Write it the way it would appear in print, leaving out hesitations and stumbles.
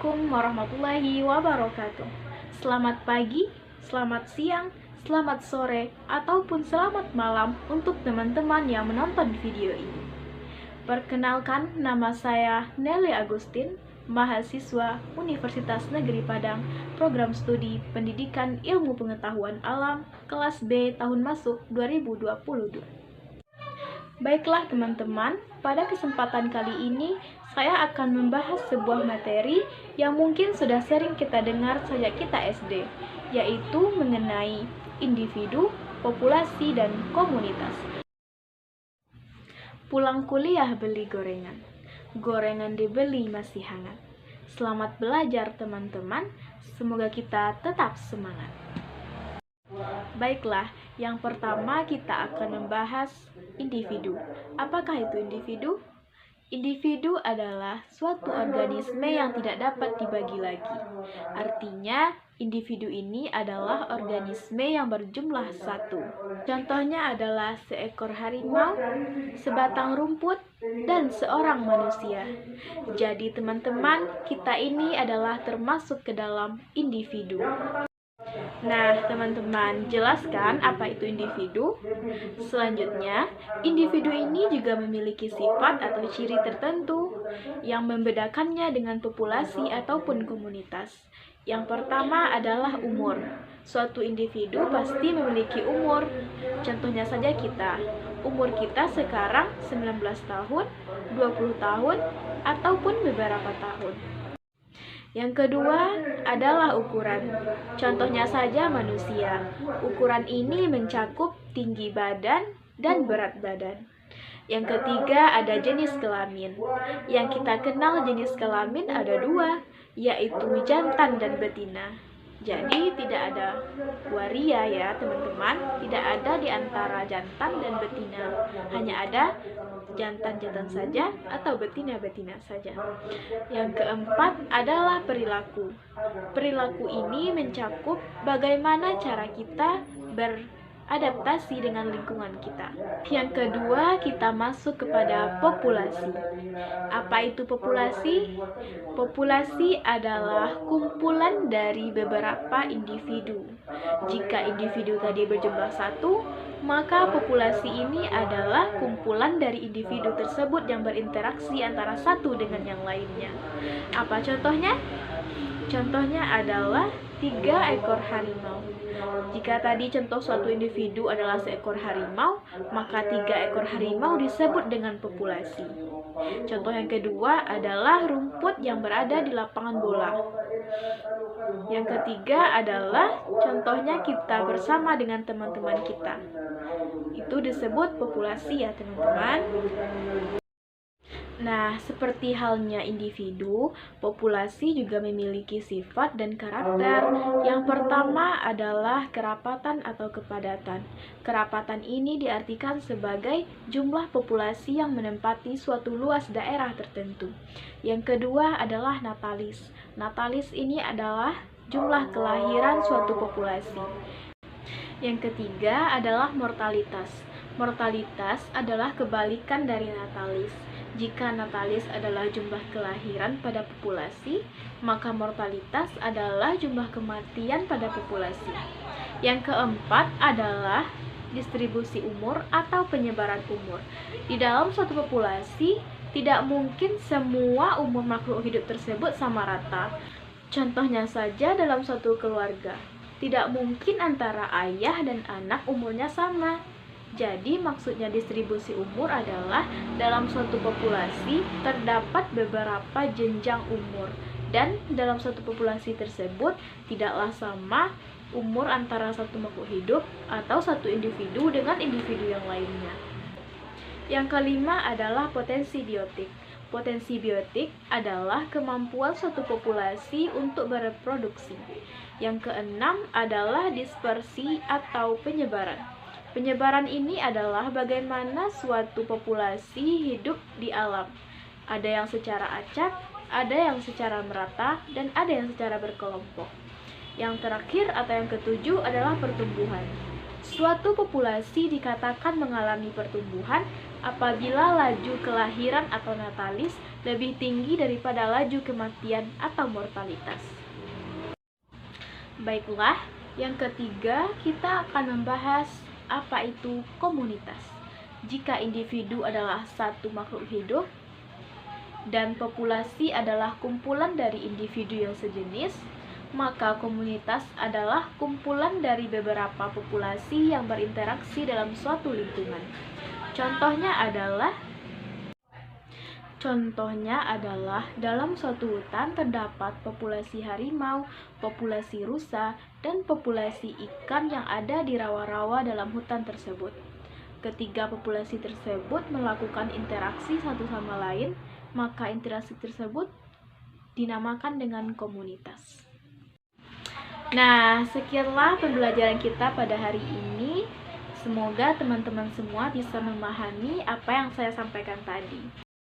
Assalamualaikum warahmatullahi wabarakatuh. Selamat pagi, selamat siang, selamat sore, ataupun selamat malam untuk teman-teman yang menonton video ini. Perkenalkan, nama saya Nelly Agustin, mahasiswa Universitas Negeri Padang, Program Studi Pendidikan Ilmu Pengetahuan Alam, kelas B tahun masuk 2022. Baiklah teman-teman, pada kesempatan kali ini saya akan membahas sebuah materi yang mungkin sudah sering kita dengar sejak kita SD, yaitu mengenai individu, populasi, dan komunitas. Pulang kuliah beli gorengan, gorengan dibeli masih hangat. Selamat belajar teman-teman, semoga kita tetap semangat. Baiklah, yang pertama kita akan membahas individu. Apakah itu individu? Individu adalah suatu organisme yang tidak dapat dibagi lagi. Artinya, individu ini adalah organisme yang berjumlah satu. Contohnya adalah seekor harimau, sebatang rumput, dan seorang manusia. Jadi teman-teman, kita ini adalah termasuk ke dalam individu. Nah, teman-teman, jelaskan apa itu individu? Selanjutnya, individu ini juga memiliki sifat atau ciri tertentu yang membedakannya dengan populasi ataupun komunitas. Yang pertama adalah umur. Suatu individu pasti memiliki umur. Contohnya saja kita. Umur kita sekarang 19 tahun, 20 tahun, ataupun beberapa tahun. Yang kedua adalah ukuran. Contohnya saja manusia. Ukuran ini mencakup tinggi badan dan berat badan. Yang ketiga ada jenis kelamin. Yang kita kenal jenis kelamin ada dua, yaitu jantan dan betina. Jadi tidak ada waria ya teman-teman, tidak ada di antara jantan dan betina. Hanya ada jantan-jantan saja atau betina-betina saja. Yang keempat adalah perilaku. Perilaku ini mencakup bagaimana cara kita beradaptasi dengan lingkungan kita. Yang kedua, kita masuk kepada populasi. Apa itu populasi? Populasi adalah kumpulan dari beberapa individu. Jika individu tadi berjumlah satu, maka populasi ini adalah kumpulan dari individu tersebut yang berinteraksi antara satu dengan yang lainnya. Apa contohnya? Contohnya adalah 3 ekor harimau. Jika tadi contoh suatu individu adalah seekor harimau, maka 3 ekor harimau disebut dengan populasi. Contoh yang kedua adalah rumput yang berada di lapangan bola. Yang ketiga adalah contohnya kita bersama dengan teman-teman kita. Itu disebut populasi ya teman-teman. Nah, seperti halnya individu, populasi juga memiliki sifat dan karakter. Yang pertama adalah kerapatan atau kepadatan. Kerapatan ini diartikan sebagai jumlah populasi yang menempati suatu luas daerah tertentu. Yang kedua adalah natalis. Natalis ini adalah jumlah kelahiran suatu populasi. Yang ketiga adalah mortalitas. Mortalitas adalah kebalikan dari natalis. Jika natalis adalah jumlah kelahiran pada populasi, maka mortalitas adalah jumlah kematian pada populasi. Yang keempat adalah distribusi umur atau penyebaran umur. Di dalam suatu populasi, tidak mungkin semua umur makhluk hidup tersebut sama rata. Contohnya saja dalam suatu keluarga, tidak mungkin antara ayah dan anak umurnya sama. Jadi maksudnya distribusi umur adalah dalam suatu populasi terdapat beberapa jenjang umur, dan dalam suatu populasi tersebut tidaklah sama umur antara satu makhluk hidup atau satu individu dengan individu yang lainnya. Yang kelima adalah potensi biotik. Potensi biotik adalah kemampuan suatu populasi untuk bereproduksi. Yang keenam adalah dispersi atau penyebaran. Penyebaran ini adalah bagaimana suatu populasi hidup di alam. Ada yang secara acak, ada yang secara merata, dan ada yang secara berkelompok. Yang terakhir atau yang ketujuh adalah pertumbuhan. Suatu populasi dikatakan mengalami pertumbuhan apabila laju kelahiran atau natalis lebih tinggi daripada laju kematian atau mortalitas. Baiklah, yang ketiga kita akan membahas apa itu komunitas. Jika individu adalah satu makhluk hidup dan populasi adalah kumpulan dari individu yang sejenis, maka komunitas adalah kumpulan dari beberapa populasi yang berinteraksi dalam suatu lingkungan. Contohnya adalah dalam suatu hutan terdapat populasi harimau, populasi rusa, dan populasi ikan yang ada di rawa-rawa dalam hutan tersebut. Ketiga populasi tersebut melakukan interaksi satu sama lain, maka interaksi tersebut dinamakan dengan komunitas. Nah, sekianlah pembelajaran kita pada hari ini. Semoga teman-teman semua bisa memahami apa yang saya sampaikan tadi.